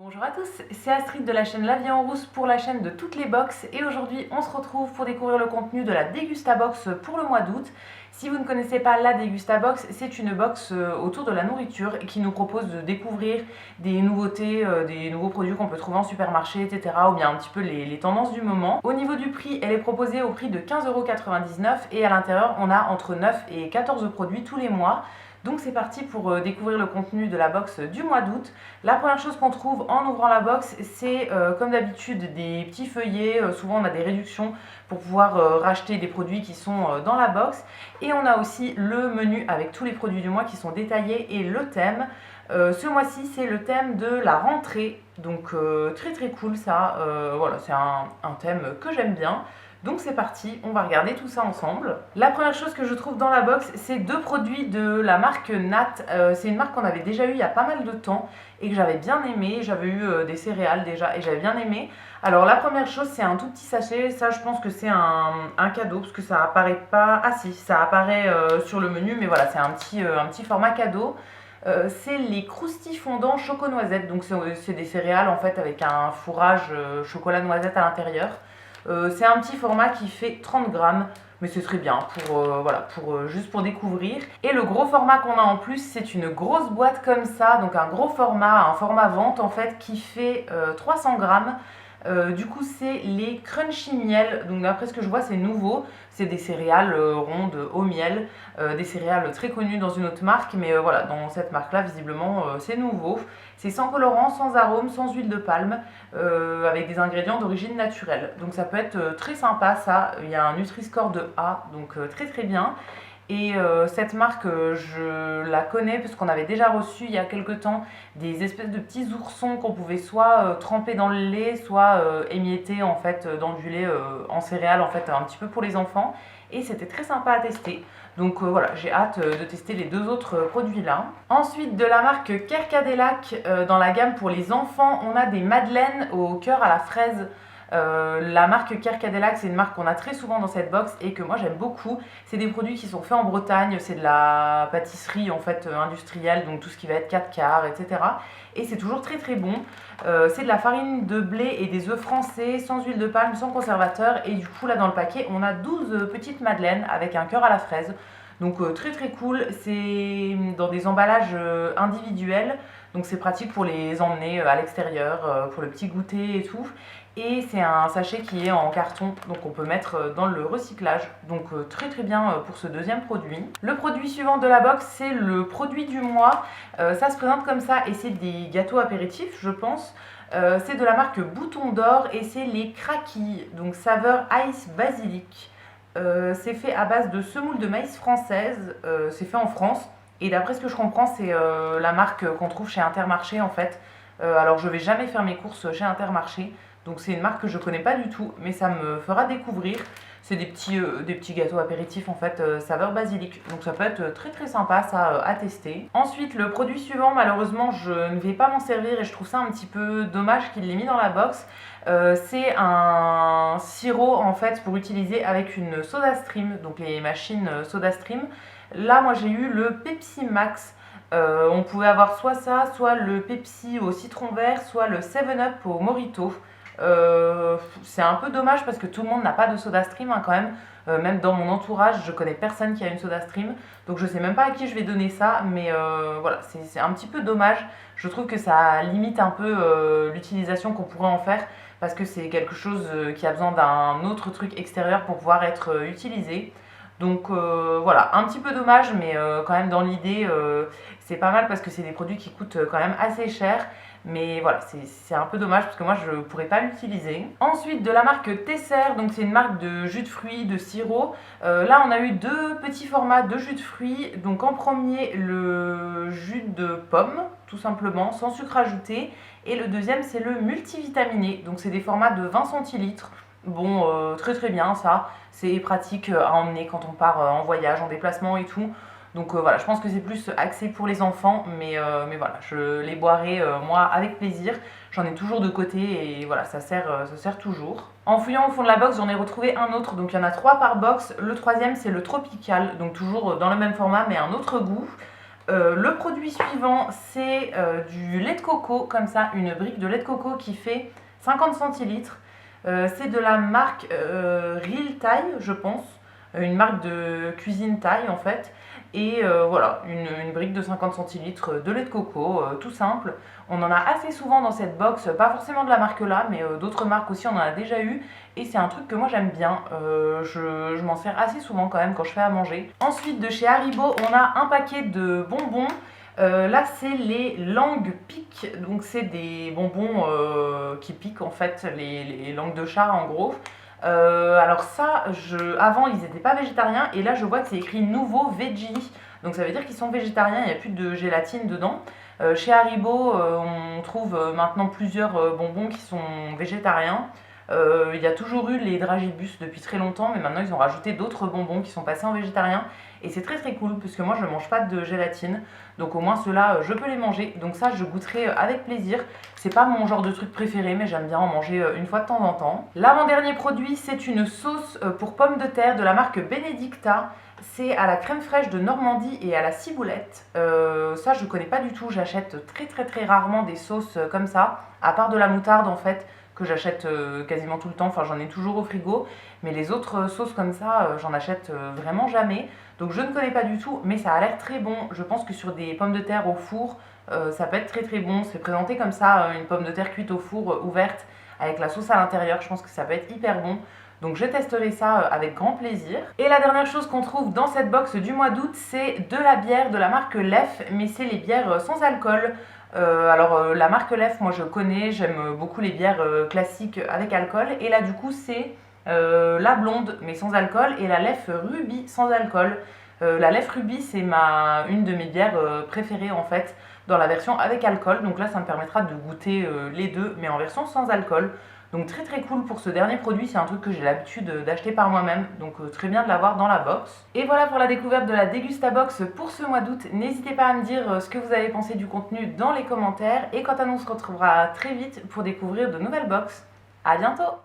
Bonjour à tous, c'est Astrid de la chaîne La Vie en Rousse pour la chaîne de toutes les box et aujourd'hui on se retrouve pour découvrir le contenu de la Dégustabox pour le mois d'août. Si vous ne connaissez pas la Dégustabox, c'est une box autour de la nourriture qui nous propose de découvrir des nouveautés, des nouveaux produits qu'on peut trouver en supermarché, etc. ou bien un petit peu les tendances du moment. Au niveau du prix, elle est proposée au prix de 15,99 € et à l'intérieur on a entre 9 et 14 produits tous les mois. Donc c'est parti pour découvrir le contenu de la box du mois d'août. La première chose qu'on trouve en ouvrant la box, c'est comme d'habitude des petits feuillets. Souvent on a des réductions pour pouvoir racheter des produits qui sont dans la box. Et on a aussi le menu avec tous les produits du mois qui sont détaillés et le thème. Ce mois-ci c'est le thème de la rentrée, donc très très cool ça. Voilà, c'est un thème que j'aime bien. Donc c'est parti, on va regarder tout ça ensemble. La première chose que je trouve dans la box, c'est deux produits de la marque Nat. C'est une marque qu'on avait déjà eu il y a pas mal de temps et que j'avais bien aimé. J'avais eu des céréales déjà et j'avais bien aimé. Alors la première chose, c'est un tout petit sachet. Ça, je pense que c'est un cadeau parce que ça apparaît pas... Ah si, ça apparaît sur le menu, mais voilà, c'est un petit format cadeau. C'est les croustilles fondants choco-noisette. Donc c'est des céréales en fait avec un fourrage chocolat-noisette à l'intérieur. C'est un petit format qui fait 30 grammes, mais c'est très bien juste pour découvrir. Et le gros format qu'on a en plus, c'est une grosse boîte comme ça, donc un gros format, un format vente en fait, qui fait 300 grammes. Du coup, c'est les crunchy miel. Donc, d'après ce que je vois, c'est nouveau. C'est des céréales rondes au miel, des céréales très connues dans une autre marque, mais voilà, dans cette marque-là, visiblement, c'est nouveau. C'est sans colorant, sans arôme, sans huile de palme, avec des ingrédients d'origine naturelle. Donc, ça peut être très sympa, ça. Il y a un Nutri-Score de A, donc très très bien. Et cette marque, je la connais parce qu'on avait déjà reçu il y a quelques temps des espèces de petits oursons qu'on pouvait soit tremper dans le lait, soit émietter en fait dans du lait en céréales en fait un petit peu pour les enfants. Et c'était très sympa à tester. Donc voilà, j'ai hâte de tester les deux autres produits là. Ensuite, de la marque Kerkadelac, dans la gamme pour les enfants, on a des madeleines au cœur à la fraise. La marque Kerkadelac, c'est une marque qu'on a très souvent dans cette box et que moi j'aime beaucoup. C'est des produits qui sont faits en Bretagne, c'est de la pâtisserie en fait industrielle, donc tout ce qui va être 4 quarts, etc. Et c'est toujours très très bon. C'est de la farine de blé et des œufs français, sans huile de palme, sans conservateur. Et du coup là dans le paquet, on a 12 petites madeleines avec un cœur à la fraise. Donc très très cool, c'est dans des emballages individuels, donc c'est pratique pour les emmener à l'extérieur, pour le petit goûter et tout. Et c'est un sachet qui est en carton, donc on peut mettre dans le recyclage. Donc très très bien pour ce deuxième produit. Le produit suivant de la box, c'est le produit du mois. Ça se présente comme ça et c'est des gâteaux apéritifs, je pense. C'est de la marque Bouton d'Or et c'est les craquis, donc saveur ice basilic. C'est fait à base de semoule de maïs française, c'est fait en France. Et d'après ce que je comprends, c'est la marque qu'on trouve chez Intermarché en fait. Alors je vais jamais faire mes courses chez Intermarché. Donc c'est une marque que je connais pas du tout, mais ça me fera découvrir. C'est des petits gâteaux apéritifs en fait, saveur basilic. Donc ça peut être très très sympa ça à tester. Ensuite, le produit suivant, malheureusement je ne vais pas m'en servir et je trouve ça un petit peu dommage qu'il l'ait mis dans la box. C'est un sirop en fait pour utiliser avec une SodaStream, donc les machines SodaStream. Là moi j'ai eu le Pepsi Max. On pouvait avoir soit ça, soit le Pepsi au citron vert, soit le 7-Up au Mojito. C'est un peu dommage parce que tout le monde n'a pas de SodaStream quand même. Même dans mon entourage, je connais personne qui a une SodaStream. Donc je sais même pas à qui je vais donner ça. Mais voilà, c'est un petit peu dommage. Je trouve que ça limite un peu l'utilisation qu'on pourrait en faire. Parce que c'est quelque chose qui a besoin d'un autre truc extérieur pour pouvoir être utilisé. Donc voilà, un petit peu dommage, mais quand même dans l'idée, c'est pas mal parce que c'est des produits qui coûtent quand même assez cher. Mais voilà, c'est un peu dommage parce que moi je ne pourrais pas l'utiliser. Ensuite, de la marque Tesser, donc c'est une marque de jus de fruits, de sirop. Là, on a eu deux petits formats de jus de fruits. Donc en premier, le jus de pomme, tout simplement, sans sucre ajouté. Et le deuxième, c'est le multivitaminé. Donc c'est des formats de 20 centilitres. Bon, très très bien ça. C'est pratique à emmener quand on part en voyage, en déplacement et tout. Donc voilà, je pense que c'est plus axé pour les enfants, mais voilà, je les boirai moi avec plaisir. J'en ai toujours de côté et voilà, ça sert toujours. En fouillant au fond de la box, j'en ai retrouvé un autre, donc il y en a 3 par box. Le troisième, c'est le tropical, donc toujours dans le même format, mais un autre goût. Le produit suivant, c'est du lait de coco, comme ça, une brique de lait de coco qui fait 50 centilitres. C'est de la marque Real Thai, je pense, une marque de cuisine thaï en fait. Et voilà, une brique de 50 centilitres de lait de coco, tout simple. On en a assez souvent dans cette box, pas forcément de la marque là, mais d'autres marques aussi, on en a déjà eu. Et c'est un truc que moi j'aime bien, je m'en sers assez souvent quand même quand je fais à manger. Ensuite, de chez Haribo, on a un paquet de bonbons. Là, c'est les langues piques, donc c'est des bonbons qui piquent en fait, les langues de chat en gros. Alors ça, avant ils n'étaient pas végétariens et là je vois que c'est écrit nouveau veggie. Donc ça veut dire qu'ils sont végétariens, il n'y a plus de gélatine dedans. Chez Haribo, on trouve maintenant plusieurs bonbons qui sont végétariens. Il y a toujours eu les dragibus depuis très longtemps, mais maintenant ils ont rajouté d'autres bonbons qui sont passés en végétarien. Et c'est très très cool, puisque moi je ne mange pas de gélatine. Donc au moins ceux-là, je peux les manger. Donc ça, je goûterai avec plaisir. C'est pas mon genre de truc préféré, mais j'aime bien en manger une fois de temps en temps. L'avant-dernier produit, c'est une sauce pour pommes de terre de la marque Benedicta. C'est à la crème fraîche de Normandie et à la ciboulette. Ça, je connais pas du tout. J'achète très rarement des sauces comme ça, à part de la moutarde en fait, que j'achète quasiment tout le temps, enfin j'en ai toujours au frigo, mais les autres sauces comme ça, j'en achète vraiment jamais. Donc je ne connais pas du tout, mais ça a l'air très bon. Je pense que sur des pommes de terre au four, ça peut être très bon. C'est présenté comme ça, une pomme de terre cuite au four, ouverte, avec la sauce à l'intérieur. Je pense que ça peut être hyper bon. Donc je testerai ça avec grand plaisir. Et la dernière chose qu'on trouve dans cette box du mois d'août, c'est de la bière de la marque Leffe, mais c'est les bières sans alcool. La marque Leffe, moi je connais, j'aime beaucoup les bières classiques avec alcool. Et là du coup c'est la blonde mais sans alcool et la Leffe Ruby sans alcool. La Leffe Ruby c'est une de mes bières préférées en fait dans la version avec alcool. Donc là ça me permettra de goûter les deux mais en version sans alcool. Donc très cool pour ce dernier produit, c'est un truc que j'ai l'habitude d'acheter par moi-même, donc très bien de l'avoir dans la box. Et voilà pour la découverte de la Dégustabox pour ce mois d'août. N'hésitez pas à me dire ce que vous avez pensé du contenu dans les commentaires, et quant à nous, on se retrouvera très vite pour découvrir de nouvelles box. À bientôt!